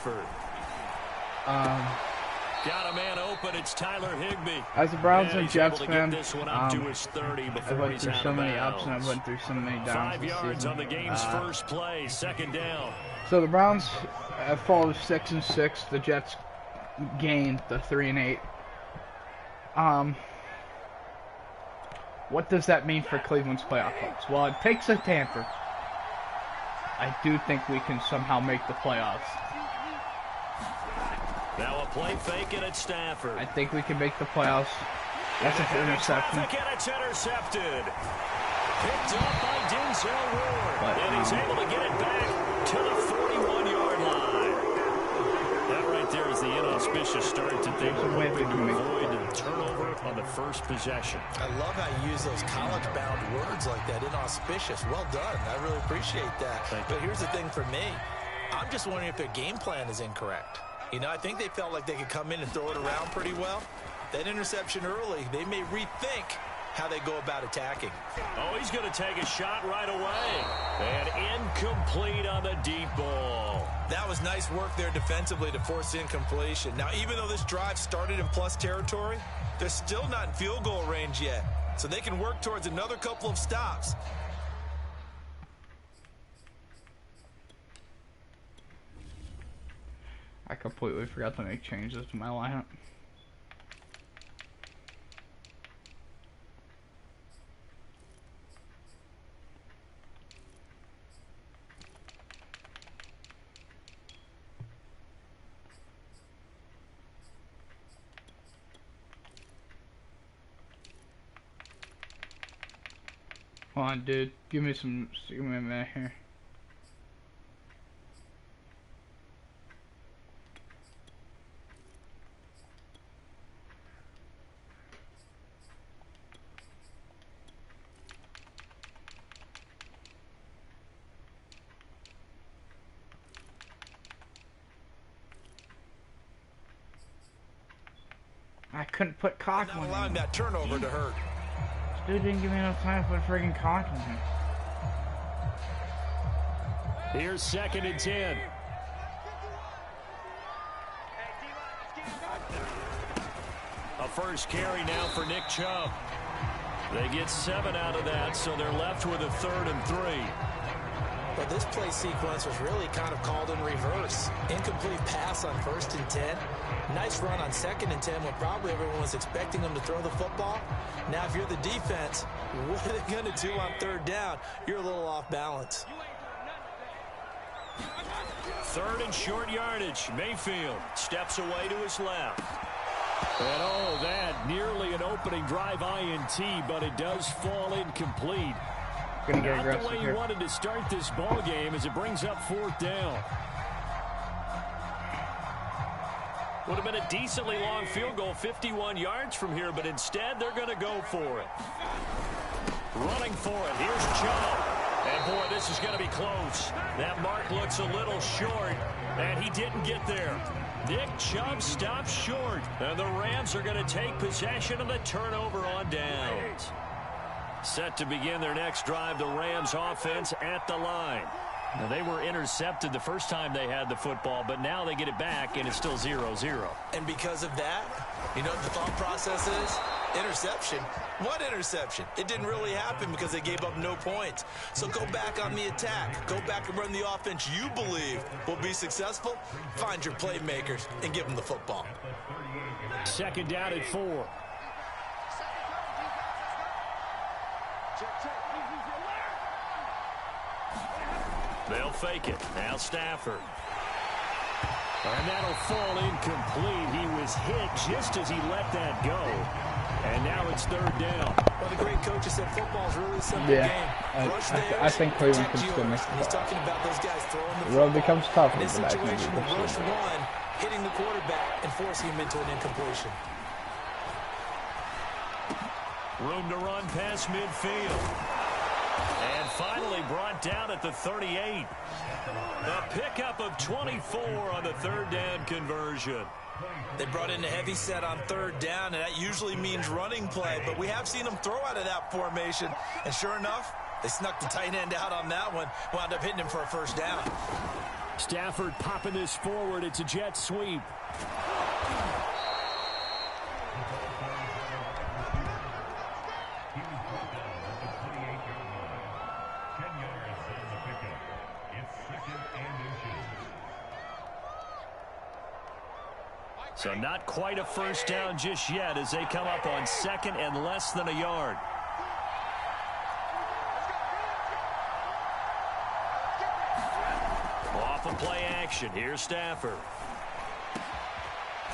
Stafford. Got a man open. It's Tyler Higbee. As a Browns and Jets fan, this one up to his 30 I went through so many ups and I went through so many downs. 5 yards on the game's first play, second down. So the Browns have fallen to 6-6. The Jets gained the 3-8. What does that mean for Cleveland's playoff hopes? Well, it takes a tamper. I do think we can somehow make the playoffs. Now a play fake and it's Stafford. I think we can make the playoffs. That's an interception. And it's intercepted. Picked up by Denzel Ward. And he's able to get it back to the 41-yard line. That right there is the inauspicious start that they were hoping to avoid and turnover on the first possession. I love how you use those college-bound words like that, inauspicious. Well done. I really appreciate that. But here's the thing for me. I'm just wondering if their game plan is incorrect. You know, I think they felt like they could come in and throw it around pretty well. That interception early, they may rethink how they go about attacking. Oh, he's going to take a shot right away. And incomplete on the deep ball. That was nice work there defensively to force incompletion. Now, even though this drive started in plus territory, they're still not in field goal range yet. So they can work towards another couple of stops. I completely forgot to make changes to my lineup. Hold on, dude. Give me a minute here. I couldn't put cock on him. Not allowing that turnover to hurt. Dude didn't give me enough time to put freaking cock on him. Here's 2nd and 10. A first carry now for Nick Chubb. They get 7 out of that, so they're left with a 3rd and 3. But this play sequence was really kind of called in reverse. Incomplete pass on 1st and 10. Nice run on 2nd and 10 when probably everyone was expecting them to throw the football. Now, if you're the defense, what are they going to do on 3rd down? You're a little off balance. 3rd and short yardage. Mayfield steps away to his left. And oh, that nearly an opening drive INT, but it does fall incomplete. Not the way he wanted to start this ball game as it brings up 4th down. Would have been a decently long field goal, 51 yards from here, but instead they're going to go for it. Running for it. Here's Chubb. And boy, this is going to be close. That mark looks a little short, and he didn't get there. Nick Chubb stops short, and the Rams are going to take possession of the turnover on downs. Set to begin their next drive, the Rams offense at the line. Now, they were intercepted the first time they had the football, but now they get it back, and it's still 0-0. And because of that, you know what the thought process is? Interception. What interception? It didn't really happen because they gave up no points. So go back on the attack. Go back and run the offense you believe will be successful. Find your playmakers and give them the football. 2nd down at 4. They'll fake it. Now Stafford. And that'll fall incomplete. He was hit just as he let that go. And now it's 3rd down. Well, the great coach has said football's really a simple game. I think Cleveland can still make He's talking about those guys throwing the football. The road becomes tough. In this situation, rush one, hitting the quarterback and forcing him into an incompletion. Room to run past midfield. And finally brought down at the 38. A pickup of 24 on the 3rd down conversion. They brought in a heavy set on 3rd down, and that usually means running play. But we have seen them throw out of that formation. And sure enough, they snuck the tight end out on that one. Wound up hitting him for a 1st down. Stafford popping this forward. It's a jet sweep. So not quite a first down just yet as they come up on second and less than a yard. Off of play action. Here's Stafford.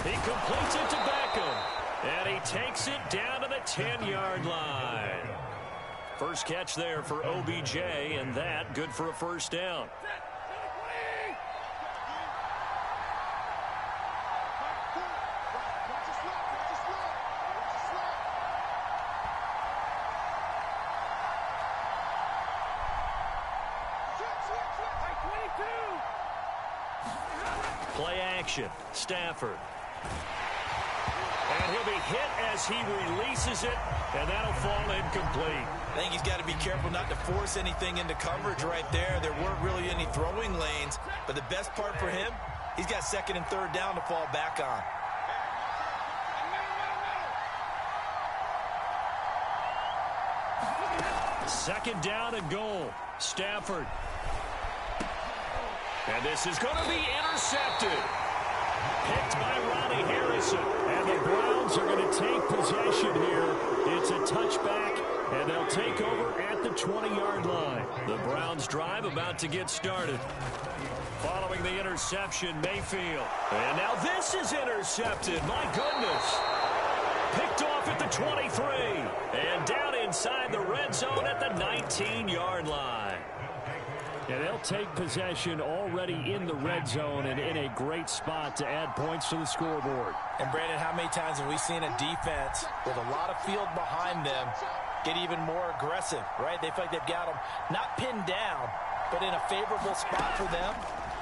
He completes it to Beckham. And he takes it down to the 10-yard line. First catch there for OBJ, and that good for a first down. Play action. Stafford. And he'll be hit as he releases it, and that'll fall incomplete. I think he's got to be careful not to force anything into coverage right there. There weren't really any throwing lanes, but the best part for him, he's got second and third down to fall back on. Second down and goal. Stafford. And this is going to be intercepted. Picked by Ronnie Harrison. And the Browns are going to take possession here. It's a touchback, and they'll take over at the 20-yard line. The Browns drive about to get started. Following the interception, Mayfield. And now this is intercepted. My goodness. Picked off at the 23. And down inside the red zone at the 19-yard line. And they'll take possession already in the red zone and in a great spot to add points to the scoreboard. And, Brandon, how many times have we seen a defense with a lot of field behind them get even more aggressive, right? They feel like they've got them not pinned down, but in a favorable spot for them.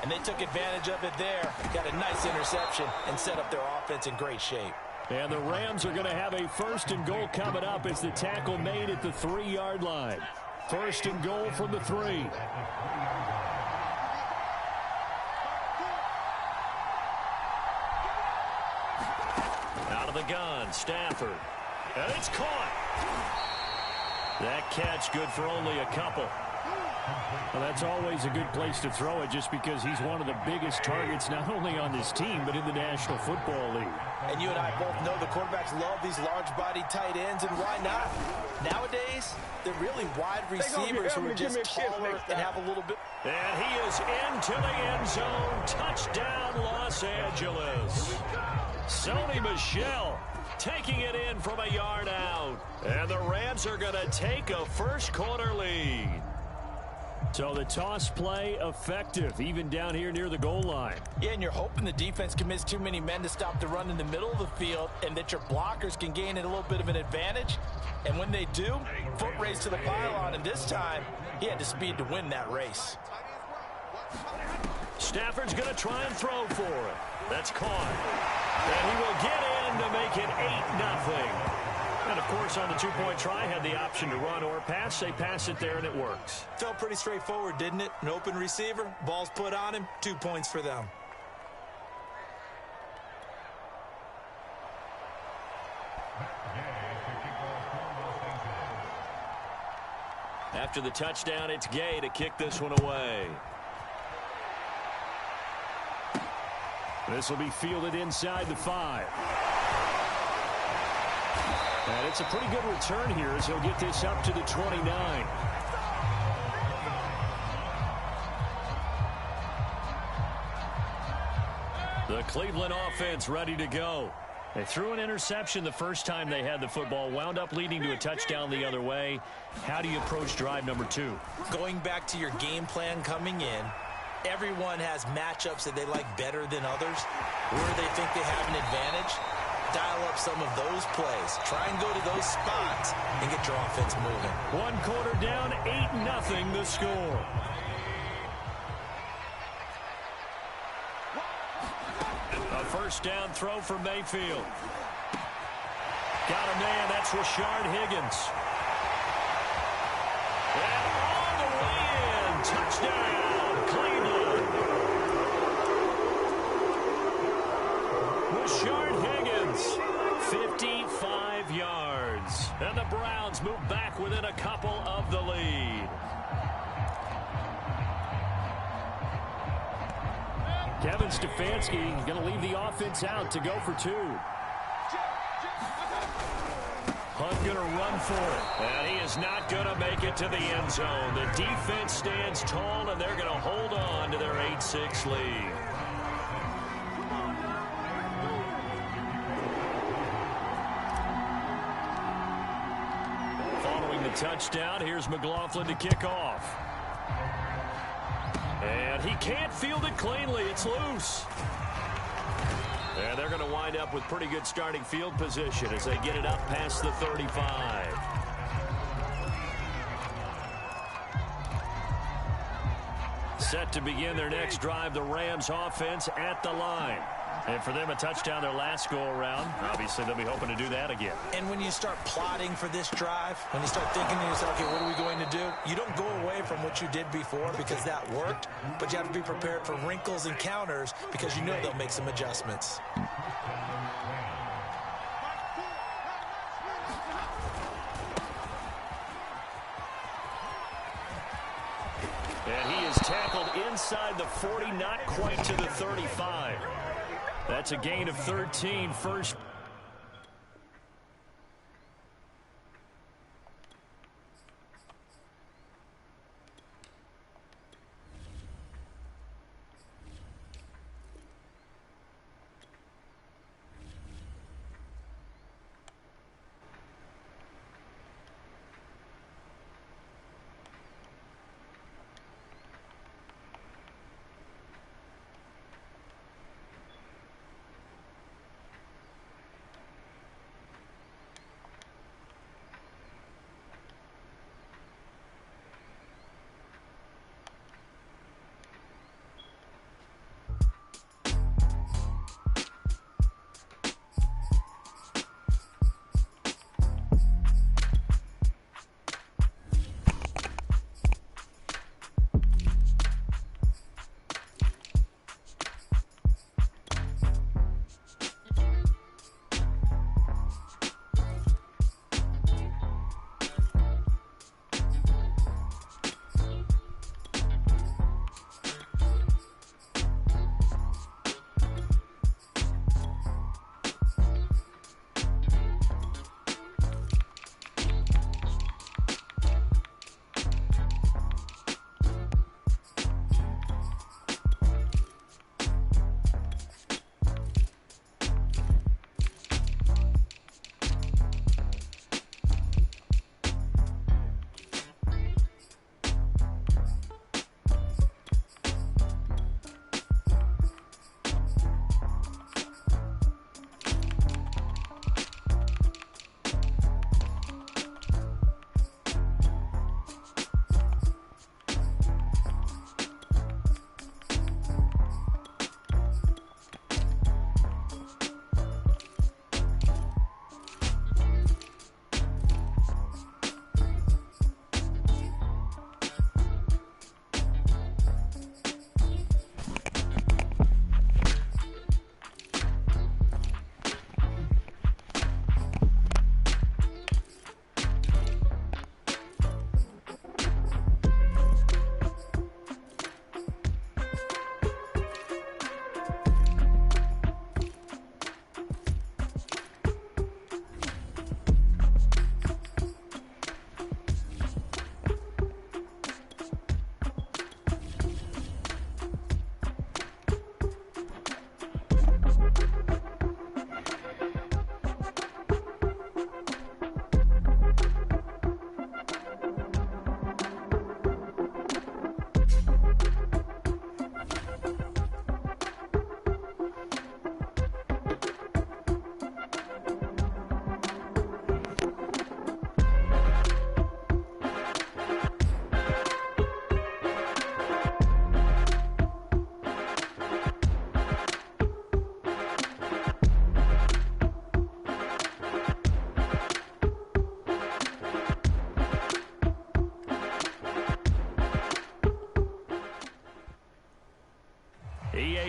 And they took advantage of it there. Got a nice interception and set up their offense in great shape. And the Rams are going to have a first and goal coming up as the tackle made at the 3-yard line. First and goal from the 3. Out of the gun, Stafford. And it's caught. That catch good for only a couple. Well, that's always a good place to throw it just because he's one of the biggest targets not only on this team but in the National Football League. And you and I both know the quarterbacks love these large-body tight ends, and why not? Nowadays, they're really wide receivers who are just taller and have a little bit. And he is into the end zone. Touchdown, Los Angeles. Sony Michel taking it in from a yard out. And the Rams are going to take a first-quarter lead. So the toss play effective, even down here near the goal line. Yeah, and you're hoping the defense commits too many men to stop the run in the middle of the field and that your blockers can gain a little bit of an advantage. And when they do, foot race to the pylon, and this time he had the speed to win that race. Stafford's going to try and throw for it. That's caught. And he will get in to make it 8-0. And, of course, on the two-point try, had the option to run or pass. They pass it there, and it works. Felt pretty straightforward, didn't it? An open receiver, ball's put on him, 2 points for them. After the touchdown, it's Gay to kick this one away. This will be fielded inside the 5. And it's a pretty good return here as he'll get this up to the 29. The Cleveland offense ready to go. They threw an interception the first time they had the football, wound up leading to a touchdown the other way. How do you approach drive number 2? Going back to your game plan coming in, everyone has matchups that they like better than others, where they think they have an advantage. Dial up some of those plays. Try and go to those spots and get your offense moving. 1 quarter down, 8-0 the score. A first down throw for Mayfield. Got a man, that's Rashard Higgins. And all the way in, touchdown, Cleveland. Rashard Higgins, 55 yards. And the Browns move back within a couple of the lead. Kevin Stefanski going to leave the offense out to go for two. Hunt going to run for it. And he is not going to make it to the end zone. The defense stands tall, and they're going to hold on to their 8-6 lead. Following the touchdown, here's McLaughlin to kick off. And he can't field it cleanly. It's loose. And they're going to wind up with pretty good starting field position as they get it up past the 35. Set to begin their next drive, the Rams offense at the line. And for them, a touchdown their last go-around. Obviously, they'll be hoping to do that again. And when you start plotting for this drive, when you start thinking to yourself, okay, what are we going to do? You don't go away from what you did before because that worked, but you have to be prepared for wrinkles and counters because you know they'll make some adjustments. And he is tackled inside the 40, not quite to the 35. That's a gain of 13. First.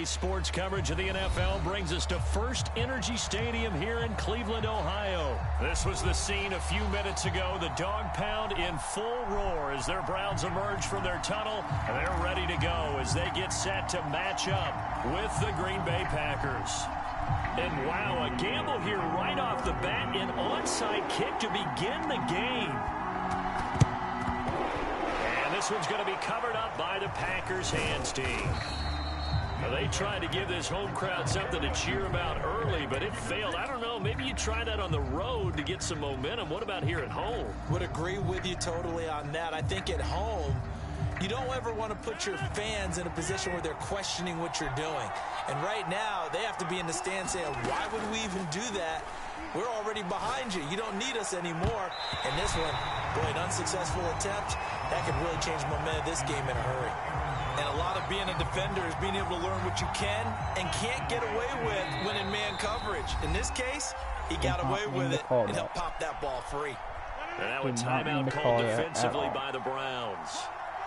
Today's sports coverage of the NFL brings us to First Energy Stadium here in Cleveland, Ohio. This was the scene a few minutes ago. The dog pound in full roar as their Browns emerge from their tunnel. And they're ready to go as they get set to match up with the Green Bay Packers. And wow, a gamble here right off the bat. An onside kick to begin the game. And this one's going to be covered up by the Packers hands team. Now, they tried to give this home crowd something to cheer about early, but it failed. I don't know. Maybe you try that on the road to get some momentum. What about here at home? Would agree with you totally on that. I think at home, you don't ever want to put your fans in a position where they're questioning what you're doing. And right now, they have to be in the stand saying, why would we even do that? We're already behind you. You don't need us anymore. And this one, boy, an unsuccessful attempt, that could really change the momentum of this game in a hurry. And a lot of being a defender is being able to learn what you can and can't get away with when in man coverage. In this case, he got away with it and he'll pop that ball free. And now a timeout called defensively by the Browns.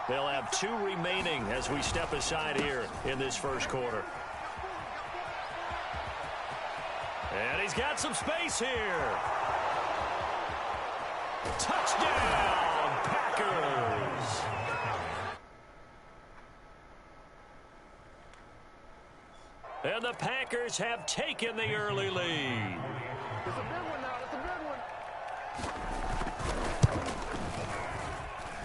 They'll have 2 remaining as we step aside here in this first quarter. And he's got some space here. Touchdown, Packers. And the Packers have taken the early lead. It's a big one now. It's a big one.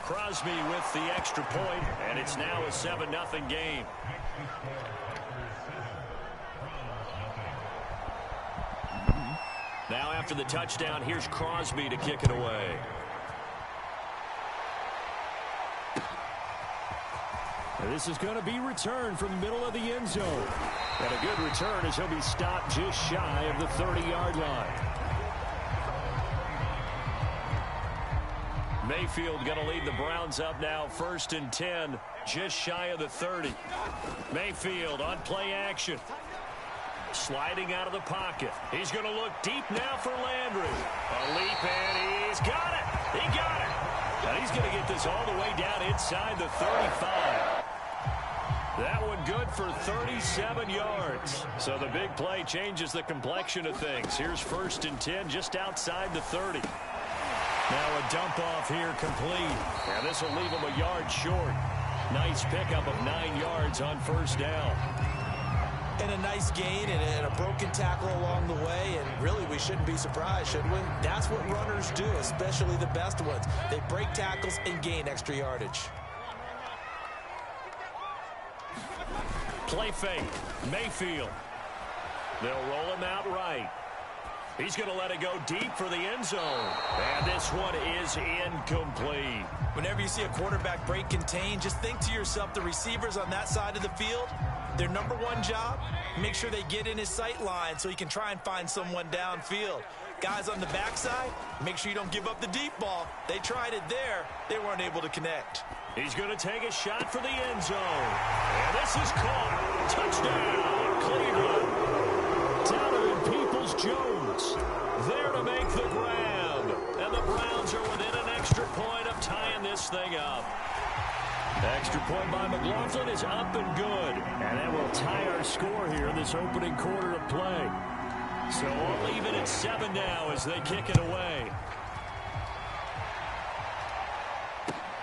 Crosby with the extra point, and it's now a 7-0 game. Now after the touchdown, here's Crosby to kick it away. And this is going to be returned from the middle of the end zone. And a good return as he'll be stopped just shy of the 30-yard line. Mayfield going to lead the Browns up now, 1st and 10, just shy of the 30. Mayfield on play action. Sliding out of the pocket. He's going to look deep now for Landry. A leap, and he's got it. He got it. And he's going to get this all the way down inside the 35. That one good for 37 yards. So the big play changes the complexion of things. Here's 1st and 10 just outside the 30. Now a dump off here complete. And this will leave him a yard short. Nice pickup of 9 yards on 1st down. And a nice gain and a broken tackle along the way. And really, we shouldn't be surprised, should we? That's what runners do, especially the best ones. They break tackles and gain extra yardage. Play fake. Mayfield. They'll roll him out right. He's going to let it go deep for the end zone. And this one is incomplete. Whenever you see a quarterback break contain, just think to yourself, the receivers on that side of the field, their number one job, make sure they get in his sight line so he can try and find someone downfield. Guys on the backside, make sure you don't give up the deep ball. They tried it there. They weren't able to connect. He's going to take a shot for the end zone. And this is caught. Touchdown, Cleveland. Donovan Peoples-Jones there to make the grab. And the Browns are within an extra point of tying this thing up. Extra point by McLaughlin is up and good. And that will tie our score here in this opening quarter of play. So we'll leave it at 7 now as they kick it away.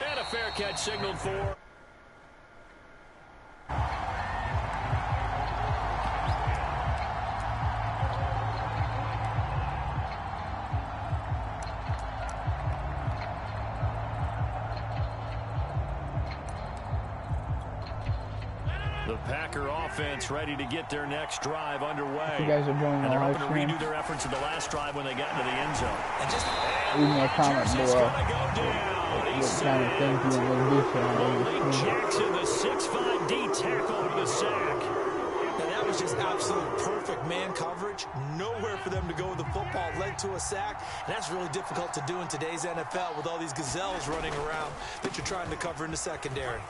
And a fair catch signaled for. The Packer offense ready to get their next drive underway. You guys are joining the and they're live hoping to stream. redo their efforts in the last drive when they got into the end zone. And just Leave me a comment below. What kind of things you want to do for Malik Jackson, the 6'5" D tackle for the sack. Now that was just absolute perfect man coverage. Nowhere for them to go with the football. Led to a sack. And that's really difficult to do in today's NFL with all these gazelles running around that you're trying to cover in the secondary.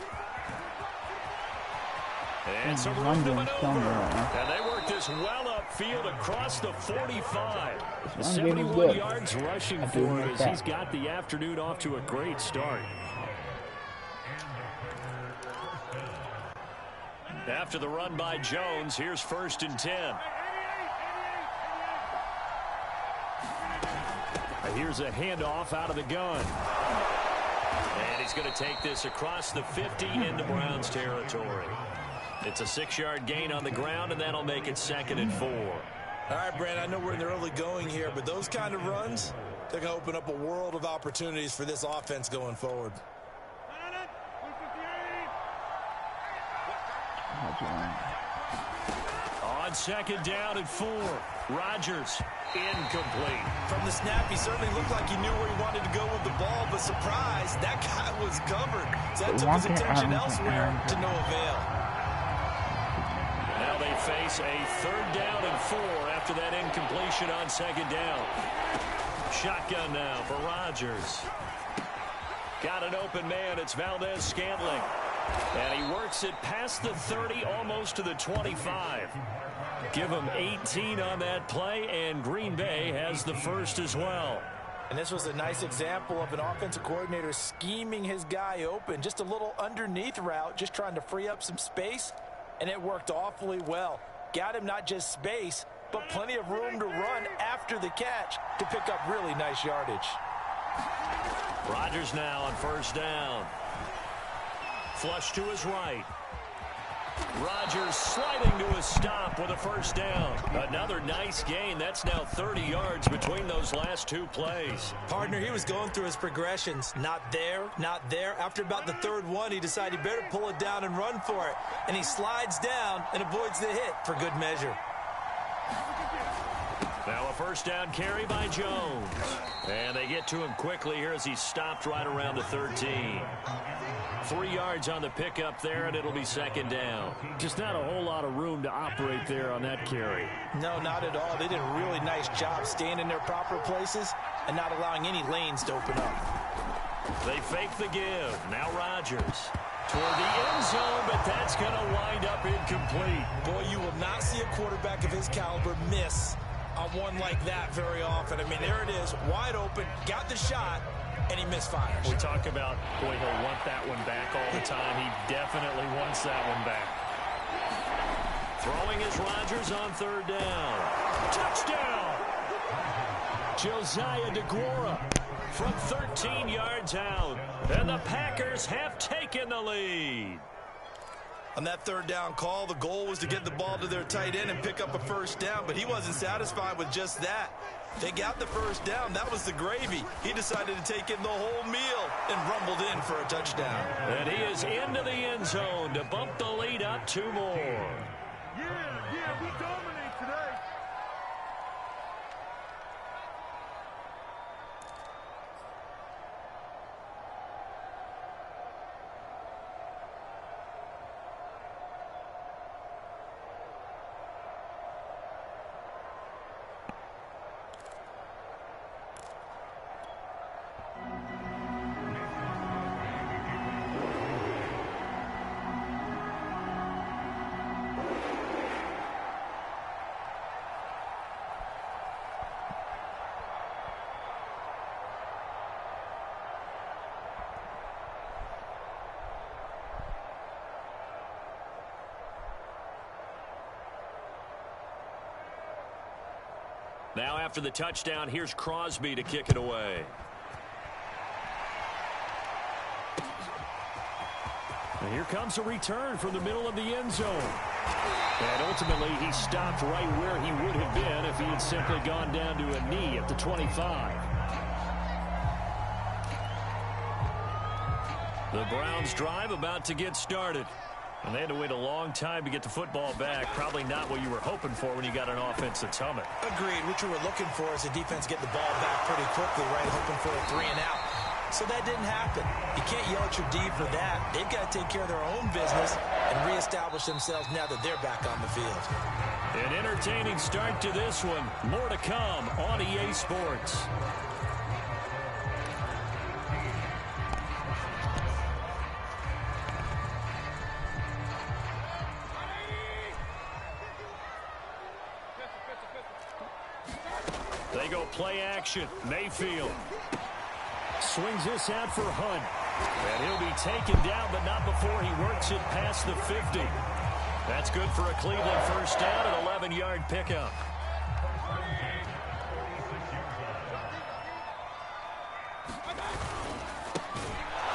And some room to maneuver. And they work this well upfield across the 45. 71 yards rushing for him as he's got the afternoon off to a great start. After the run by Jones, here's 1st and 10. Here's a handoff out of the gun. And he's going to take this across the 50 into Browns territory. It's a 6-yard gain on the ground, and that'll make it 2nd and 4. All right, Brand, I know we're in the early going here, but those kind of runs, they're going to open up a world of opportunities for this offense going forward. On 2nd down and 4. Rodgers, incomplete. From the snap, he certainly looked like he knew where he wanted to go with the ball, but surprise, that guy was covered. So that took his attention elsewhere to no avail. Now they face a 3rd down and 4 after that incompletion on 2nd down. Shotgun now for Rodgers. Got an open man. It's Valdez-Scantling. And he works it past the 30, almost to the 25. Give him 18 on that play, and Green Bay has the first as well. And this was a nice example of an offensive coordinator scheming his guy open. Just a little underneath route, just trying to free up some space, and it worked awfully well. Got him not just space, but plenty of room to run after the catch to pick up really nice yardage. Rodgers now on 1st down. Flush to his right. Rodgers sliding to a stop with a 1st down. Another nice gain. That's now 30 yards between those last 2 plays. Partner, he was going through his progressions. Not there, not there. After about the 3rd one, he decided he better pull it down and run for it. And he slides down and avoids the hit for good measure. Now a 1st down carry by Jones. And they get to him quickly here as he stopped right around the 13. 3 yards on the pickup there, and it'll be 2nd down. Just not a whole lot of room to operate there on that carry. No, not at all. They did a really nice job staying in their proper places and not allowing any lanes to open up. They fake the give. Now Rodgers toward the end zone, but that's going to wind up incomplete. Boy, you will not see a quarterback of his caliber miss on one like that very often. I mean, there it is, wide open, got the shot, and he misfires. We talk about, boy, he'll want that one back all the time. He definitely wants that one back. Throwing is Rodgers on 3rd down. Touchdown! Josiah DeGuara from 13 yards out. And the Packers have taken the lead. On that 3rd down call, the goal was to get the ball to their tight end and pick up a 1st down, but he wasn't satisfied with just that. They got the 1st down. That was the gravy. He decided to take in the whole meal and rumbled in for a touchdown. And he is into the end zone to bump the lead up 2 more. Yeah, we dominate today. Now after the touchdown, here's Crosby to kick it away. And here comes a return from the middle of the end zone. And ultimately, he stopped right where he would have been if he had simply gone down to a knee at the 25. The Browns drive about to get started. And they had to wait a long time to get the football back. Probably not what you were hoping for when you got an offense that's humming. Agreed. What you were looking for is the defense get the ball back pretty quickly, right? Hoping for a 3 and out. So that didn't happen. You can't yell at your D for that. They've got to take care of their own business and reestablish themselves now that they're back on the field. An entertaining start to this one. More to come on EA Sports. They go play action. Mayfield swings this out for Hunt. And he'll be taken down, but not before he works it past the 50. That's good for a Cleveland first down, an 11-yard pickup.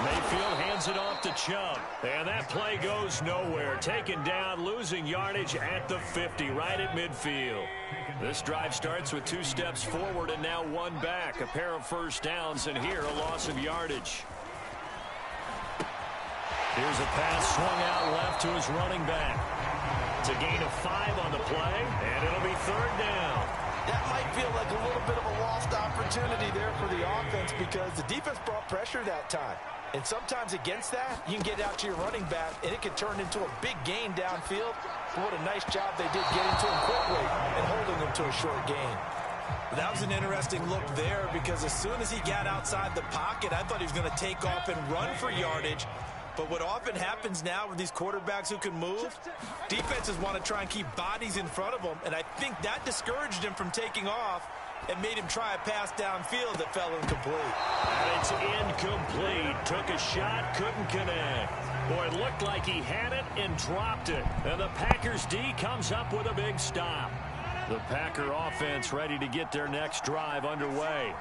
Mayfield hands it off to Chubb. And that play goes nowhere. Taken down, losing yardage at the 50, right at midfield. This drive starts with 2 steps forward and now 1 back. A pair of first downs, and here a loss of yardage. Here's a pass swung out left to his running back. It's a gain of 5 on the play, and it'll be 3rd down. That might feel like a little bit of a lost opportunity there for the offense because the defense brought pressure that time. And sometimes against that, you can get out to your running back, and it can turn into a big gain downfield. But what a nice job they did getting to him quickly and holding him to a short gain. That was an interesting look there because as soon as he got outside the pocket, I thought he was going to take off and run for yardage. But what often happens now with these quarterbacks who can move, defenses want to try and keep bodies in front of them, and I think that discouraged him from taking off and made him try a pass downfield that fell incomplete. And it's incomplete. Took a shot, couldn't connect. Boy, it looked like he had it and dropped it. And the Packers D comes up with a big stop. The Packer offense ready to get their next drive underway.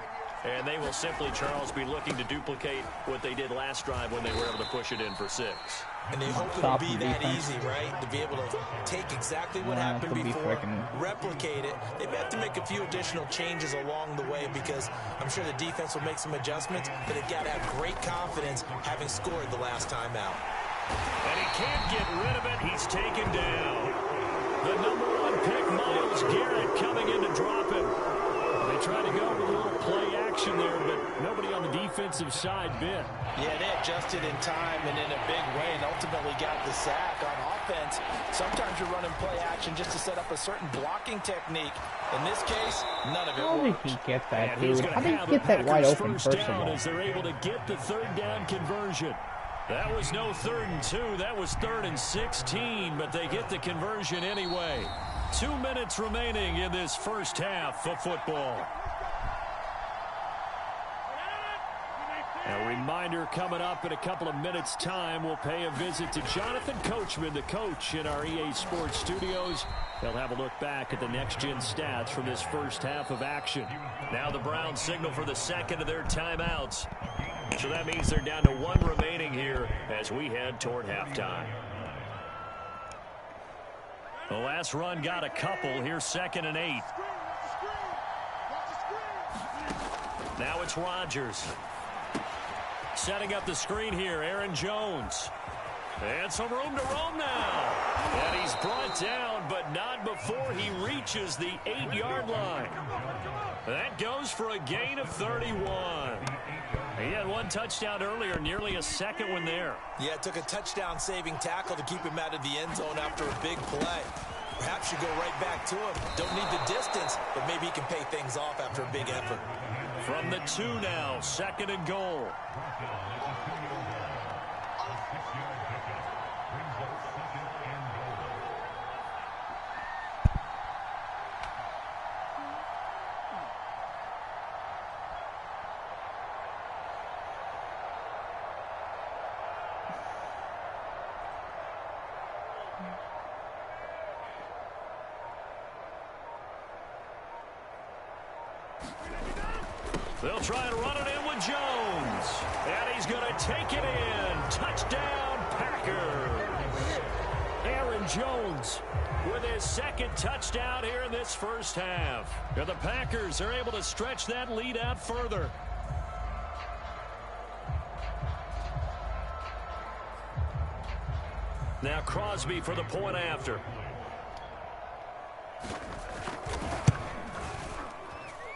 And they will simply, Charles, be looking to duplicate what they did last drive when they were able to push it in for 6. And they hope it'll be that easy, right? To be able to take exactly what happened before, replicate it. They may have to make a few additional changes along the way because I'm sure the defense will make some adjustments, but they've got to have great confidence having scored the last time out. And he can't get rid of it. He's taken down. The #1 pick, Myles Garrett, coming in to drop him. They tried to go with a little play action there, but nobody on the defensive side bit. Yeah, they adjusted in time and in a big way and ultimately got the sack. On offense, sometimes you're running play action just to set up a certain blocking technique. In this case, none of it worked. How did he get that, dude? How did he get that wide open first down as they're able to get the 3rd down conversion? That was no 3rd and 2. That was 3rd and 16, but they get the conversion anyway. 2 minutes remaining in this first half of football. A reminder coming up in a couple of minutes' time. We'll pay a visit to Jonathan Coachman, the coach in our EA Sports studios. They'll have a look back at the next-gen stats from this first half of action. Now the Browns signal for the second of their timeouts. So that means they're down to 1 remaining here as we head toward halftime. The last run got a couple. Here's 2nd and 8. Now it's Rodgers. Setting up the screen here, Aaron Jones. And some room to roam now. And he's brought down, but not before he reaches the 8-yard line. That goes for a gain of 31. He had 1 touchdown earlier, nearly a 2nd one there. Yeah, it took a touchdown-saving tackle to keep him out of the end zone after a big play. Perhaps you go right back to him. Don't need the distance, but maybe he can pay things off after a big effort. From the 2 now, 2nd and goal. They'll try and run it in with Jones. And he's going to take it in. Touchdown, Packers. Aaron Jones with his 2nd touchdown here in this first half. And the Packers are able to stretch that lead out further. Now Crosby for the point after.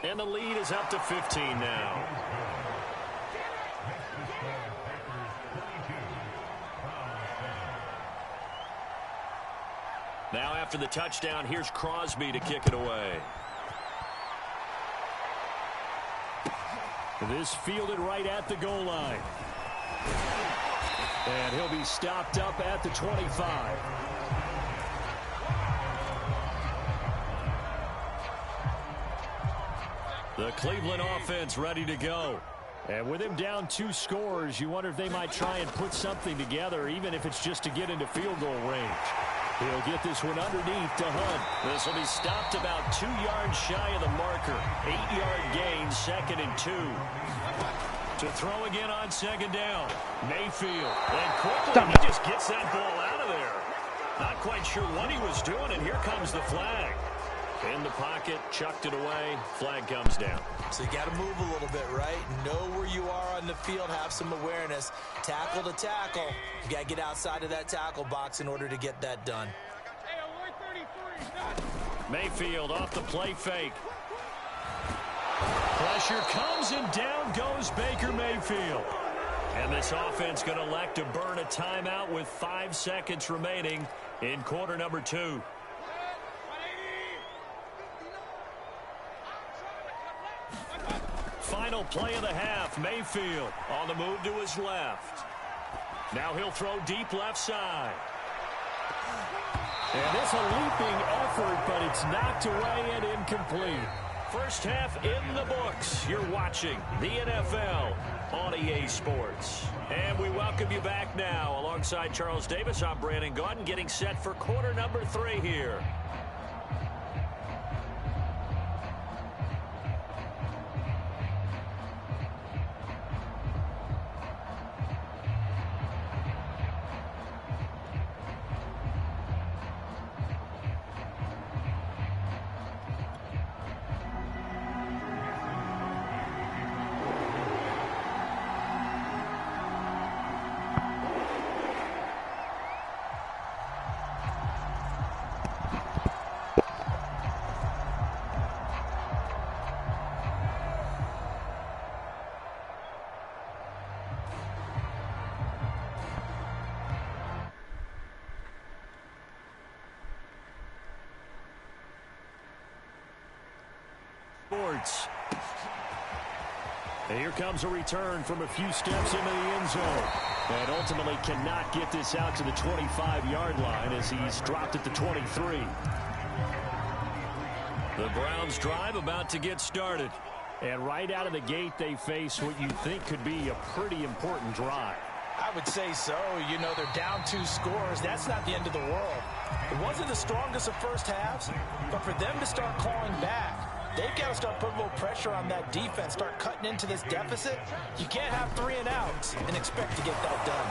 And the lead is up to 15 now. Now after the touchdown, here's Crosby to kick it away. This fielded right at the goal line. And he'll be stopped up at the 25. The Cleveland offense ready to go. And with him down 2 scores, you wonder if they might try and put something together, even if it's just to get into field goal range. He'll get this one underneath to Hunt. This will be stopped about 2 yards shy of the marker. 8-yard gain, 2nd and 2. To throw again on 2nd down. Mayfield. And quickly, he just gets that ball out of there. Not quite sure what he was doing, and here comes the flag. In the pocket, chucked it away. Flag comes down. So you got to move a little bit, right? Know where you are on the field, have some awareness. Tackle to tackle. You got to get outside of that tackle box in order to get that done. Mayfield off the play fake. Pressure comes and down goes Baker Mayfield. And this offense going to elect to burn a timeout with 5 seconds remaining in quarter number 2. Final play of the half. Mayfield on the move to his left. Now he'll throw deep left side. And it's a leaping effort, but it's knocked away and incomplete. First half in the books. You're watching the NFL on EA Sports. And we welcome you back now. Alongside Charles Davis, I'm Brandon Gaudin, getting set for quarter number 3 here. Sports. And here comes a return from a few steps into the end zone. And ultimately cannot get this out to the 25-yard line as he's dropped at the 23. The Browns drive about to get started. And right out of the gate, they face what you think could be a pretty important drive. I would say so. You know, they're down 2 scores. That's not the end of the world. It wasn't the strongest of first halves, but for them to start clawing back, they've got to start putting a little pressure on that defense, start cutting into this deficit. You can't have 3 and outs and expect to get that done.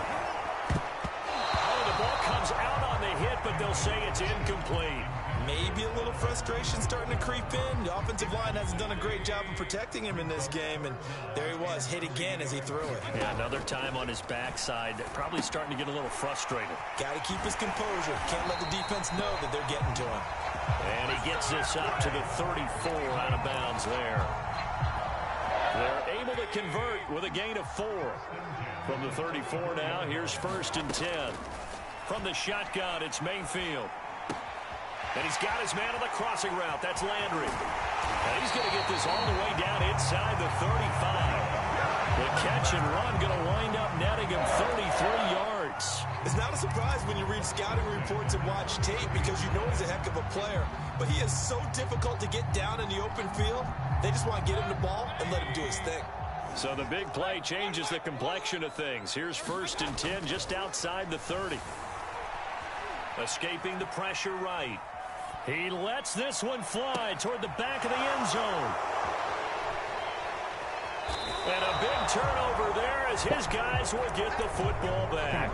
Oh, the ball comes out on the hit, but they'll say it's incomplete. Maybe a little frustration starting to creep in. The offensive line hasn't done a great job of protecting him in this game, and there he was, hit again as he threw it. Yeah, another time on his backside, probably starting to get a little frustrated. Got to keep his composure. Can't let the defense know that they're getting to him. And he gets this up to the 34 out of bounds there. They're able to convert with a gain of 4. From the 34 now, here's 1st and 10. From the shotgun, it's Mayfield. And he's got his man on the crossing route. That's Landry. And he's going to get this all the way down inside the 35. The catch and run going to wind up netting him 33 yards. It's not a surprise when you read scouting reports and watch tape because you know he's a heck of a player. But he is so difficult to get down in the open field. They just want to get him the ball and let him do his thing. So the big play changes the complexion of things. Here's 1st and 10 just outside the 30. Escaping the pressure right. He lets this one fly toward the back of the end zone. And a big turnover there as his guys will get the football back.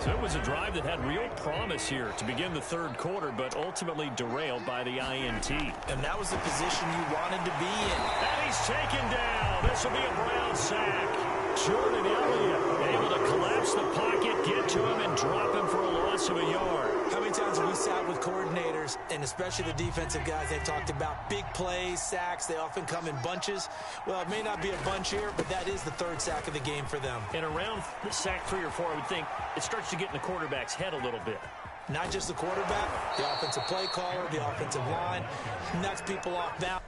So it was a drive that had real promise here to begin the 3rd quarter, but ultimately derailed by the INT. And that was the position you wanted to be in. And he's taken down. This will be a Brown sack. Jordan Elliott able to collapse the pocket, get to him, and drop him for a loss of a yard. How many times have we sat with coordinators, and especially the defensive guys, they've talked about big plays, sacks. They often come in bunches. Well, it may not be a bunch here, but that is the 3rd sack of the game for them. And around sack 3 or 4, I would think it starts to get in the quarterback's head a little bit. Not just the quarterback, the offensive play caller, the offensive line, knocks people off balance.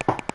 Bye.